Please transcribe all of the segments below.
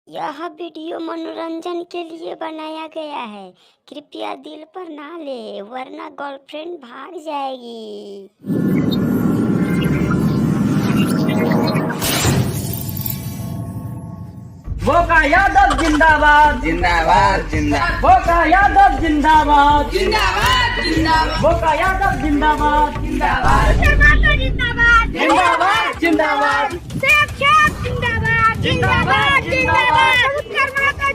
यह वीडियो मनोरंजन के लिए बनाया गया है। कृपया दिल पर ना ले वरना गर्लफ्रेंड भाग जाएगी। बोका यादव जिंदाबाद जिंदाबाद जिंदाबाद बोका यादव जिंदाबाद जिंदाबाद जिंदाबाद बोका यादव जिंदाबाद जिंदाबाद जिंदाबाद जिंदाबाद जिंदाबाद जिंदाबाद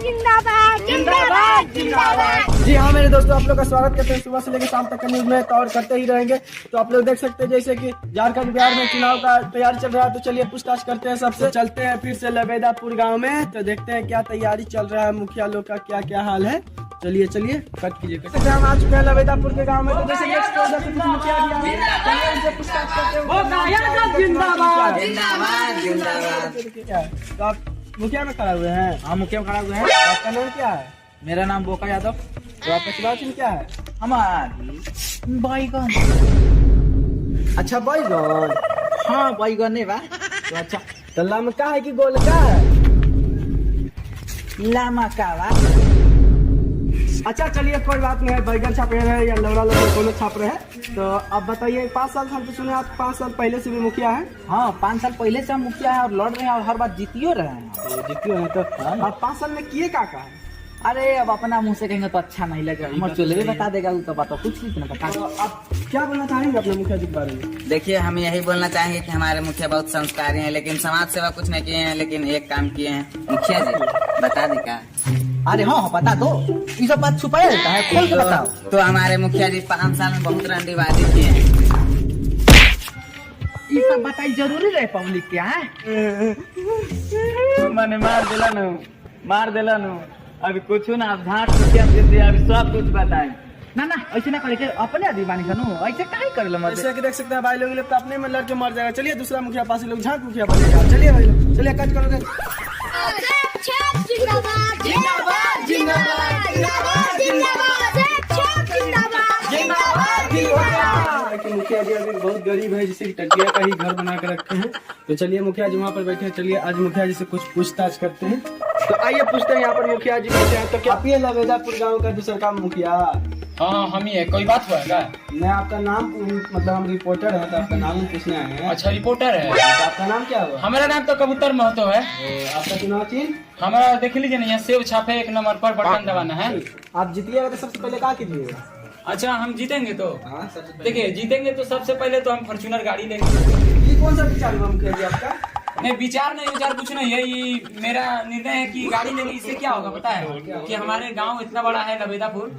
जिंदाबाद जिंदाबाद जिंदाबाद। जी हाँ मेरे दोस्तों, आप लोग का स्वागत करते हैं सुबह से लेकर शाम तक का न्यूज में, तो और करते ही रहेंगे। तो आप लोग देख सकते हैं जैसे कि झारखंड बिहार में चुनाव का तैयारी चल रहा है। तो चलिए पूछताछ करते हैं सबसे। चलते हैं फिर से लबेदापुर गांव में, तो देखते हैं क्या तैयारी चल रहा है, मुखिया लोग का क्या क्या हाल है। चलिए चलिए कट कीजिए। हम आ चुके हैं लबेदापुर के गाँव में, तो जैसे मुखिया भी आए, चलिए उनसे पूछताछ करते हैं। जिंदाबाद जिंदाबाद। तो आप मुखिया में खड़ा हुए हैं? हाँ, मुखिया में खड़ा हुए हैं। आपका नाम क्या है? मेरा नाम बोका यादव। तो आपका चुनाव चिन्ह क्या है? हमारी बैगन। अच्छा बैगन। हाँ बैगन है बा। तो अच्छा तल्ला में का है कि गोल का है? लामा का बा। अच्छा चलिए कोई बात नहीं है, बैगन छाप रहे हैं या लौड़ा लोग दोनों छाप रहे हैं। तो आप बताइए 5 साल हम तो सुने आप 5 साल पहले से भी मुखिया है। हाँ 5 साल पहले से हम मुखिया है और लड़ रहे हैं और हर बार जीतियो रहे हैं। जीतियो है। तो आप 5 साल में किए का है? अरे अब अपना मुंह से कहेंगे तो अच्छा नहीं लगेगा। हमारे चुले भी बता देगा तो बात कुछ नहीं बता। तो आप क्या बोलना चाहेंगे अपने मुखिया जी के बारे में? देखिए, हम यही बोलना चाहेंगे कि हमारे मुखिया बहुत संस्कारी हैं, लेकिन समाज सेवा कुछ नहीं किए हैं, लेकिन एक काम किए हैं। मुखिया जी बता दे का? अरे हाँ बता दो, ये सब बात छुपाया रहता है, खोल के बताओ। तो हमारे मुखिया जी 5 साल में बहुत रंडीबाजी किए हैं। ये सब बताई जरूरी रहे पब्लिक के है। मैंने मार देला नु अभी कुछ ना, आप झाट मुखिया दे अभी सब कुछ बताए। ना ना ऐसे ना करे के अपने आदमी बानी खनु ऐसे काहे करे मत। जैसे कि देख सकते हैं भाई लोग, ये लोग तो अपने में लड़ के मर जाएगा। चलिए दूसरा मुखिया पास लोग झाट मुखिया बनेगा। चलिए भाई लोग, चलिए कट करो। जिंदाबाद जिंदाबाद जिंदाबाद कि मुखिया जी अभी बहुत गरीब है, जिसे टकिया का ही घर बना के रखे हैं। तो चलिए मुखिया जी वहाँ पर बैठे हैं, चलिए आज मुखिया जी से कुछ पूछताछ करते हैं। तो आइए पूछते हैं, यहाँ पर मुखिया जी बैठे हैं। तो क्या आप ये लबेदापुर गाँव का दूसरा का मुखिया? हाँ हम ही है। कोई बात हुआ है क्या? मैं आपका नाम मतलब हम रिपोर्टर है, तो आपका नाम पूछने आए हैं। अच्छा रिपोर्टर है। तो आपका नाम क्या हुआ? हमारा नाम तो कबूतर महतो है। आपका चुनाव चिन्ह? हमारा देख लीजिए ना, यहाँ सेब छापे 1 नंबर पर बटन दबाना है। आप जीतिएगा तो सबसे पहले क्या कीजिएगा? अच्छा हम जीतेंगे तो हाँ सबसे पहले देखिए, जीतेंगे तो सबसे पहले तो हम फॉर्च्यूनर गाड़ी लेंगे। ये कौन सा विचार हुआ मुखिया जी आपका? नहीं विचार कुछ नहीं है, ये मेरा निर्णय है कि गाड़ी लेंगे। इससे क्या होगा पता है कि हमारे गांव इतना बड़ा है लबेदापुर,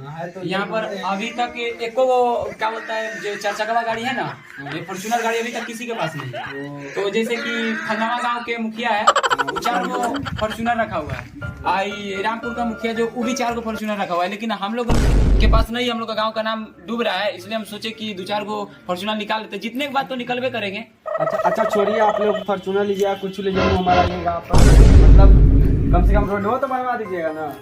यहाँ पर अभी तक एको वो क्या बोलता है जो 4 चक्का गाड़ी है ना, ये फॉर्च्यूनर गाड़ी अभी तक किसी के पास नहीं है। तो जैसे कि खंडावा गांव के मुखिया है, वो 4 गो फॉर्च्यूनर रखा हुआ है। आई रामपुर का मुखिया जो वो भी 4 गो फॉर्च्यूनर रखा हुआ है, लेकिन हम लोग के पास नहीं। हम लोग का गाँव का नाम डूब रहा है, इसलिए हम सोचे कि 2-4 गो फॉर्च्यूनर निकाल लेते। जितने के बाद तो निकलवे करेंगे। अच्छा छोड़िए, आप लोग फॉर्च्यूनर लीजिए, कुछ लीजिए, हमारा लेगा आप मतलब कम से कम रोड हो तो बनवा दीजिएगा ना।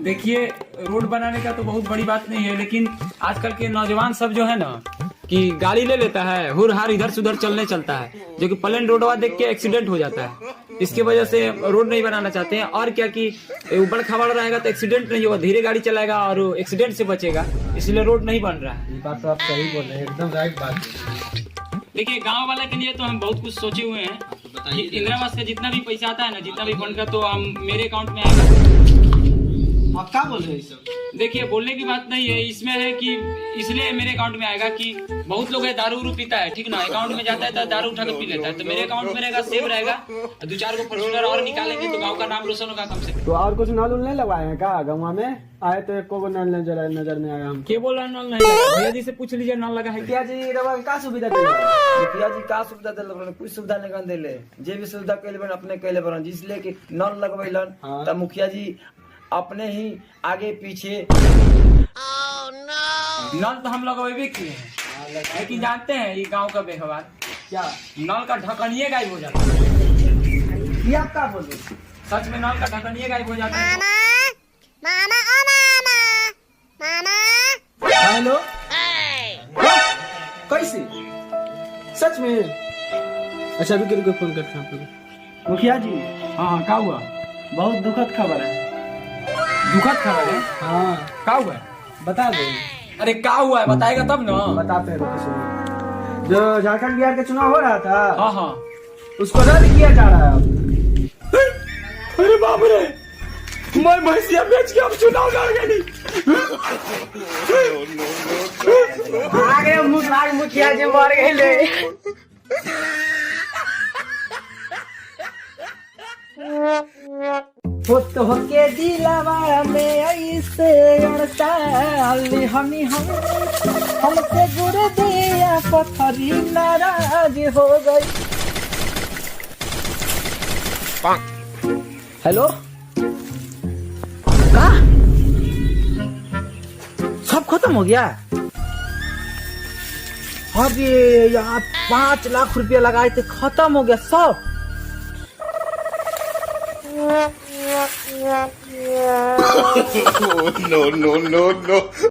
देखिए रोड बनाने का तो बहुत बड़ी बात नहीं है, लेकिन आजकल के नौजवान सब जो है ना कि गाड़ी ले लेता है, हुर हार इधर से उधर चलने चलता है, जो कि प्लेन रोडवा देख के एक्सीडेंट हो जाता है। इसके वजह से रोड नहीं बनाना चाहते हैं। और क्या कि ऊबड़ खाबड़ रहेगा तो एक्सीडेंट नहीं होगा, धीरे गाड़ी चलाएगा और एक्सीडेंट से बचेगा, इसलिए रोड नहीं बन रहा है। ये बात तो आप सही बोल रहे हैं, एकदम राइट बात। देखिए गांव वाले के लिए तो हम बहुत कुछ सोचे हुए हैं कि इंदिरा आवास का जितना भी पैसा आता है ना, जितना भी फंड का, तो हम मेरे अकाउंट में आएगा। आप क्या बोल रहे हैं सब? देखिए बोलने की बात नहीं है, इसमें है कि इसलिए मेरे अकाउंट में आएगा कि बहुत लोग है दारू उरू पीता है, ठीक ना, अकाउंट में जाता है तो दारू उठा के पी लेता है। तो मेरे अकाउंट में रहेगा, सेव रहेगा, 2-4 गो फॉर्च्यूनर और निकालेंगे तो गांव का नाम रोशन होगा कम से कम। तो और कुछ नल उल नहीं लगवाए हैं क्या गाँव में? आए तो एक को नल नजर में आया हम। क्या बोल रहा है नल नहीं लगा? भैया जी से पूछ लीजिए नल लगा है क्या? मुखिया जी रवा का सुविधा दे? मुखिया जी का सुविधा दिल, कुछ सुविधा नहीं दिले। जे भी सुविधा कैले बन अपने कैले बन, जिसलिए कि नल लगवेलन। हाँ। तब मुखिया जी अपने ही आगे पीछे नल तो हम लोग भी किए हैं, लेकिन जानते हैं ये गांव का व्यवहार क्या? नल का ढकनिए गायब हो जाता है। ये आप क्या बोल रहे? सच में नल का ढकनिए गायब हो जाता है। हेलो कैसे? सच में? अच्छा रुके फोन करते हैं आप लोग। मुखिया जी हाँ क्या हुआ? बहुत दुखद खबर है। दुखद खबर है। हाँ क्या हुआ है? बता दे। अरे क्या हुआ है बताएगा तब ना। बताते हैं, रुको सुनो। जो झारखंड बिहार का चुनाव हो रहा था, हाँ हाँ। उसको रद्द किया जा रहा है अब। अरे बाप रे, मैं भैंसिया बेच के अब चुनाव लड़ गई। आगे मुखिया जी मर गए। होत होके दिलवा में ऐसे अड़ता हमी हमसे जुड़ दिया पत्थरी नाराज हो गई। हेलो का सब खत्म हो गया? अरे यहाँ 5 लाख रुपया लगाए थे, खत्म हो गया सब। no, no, no, no.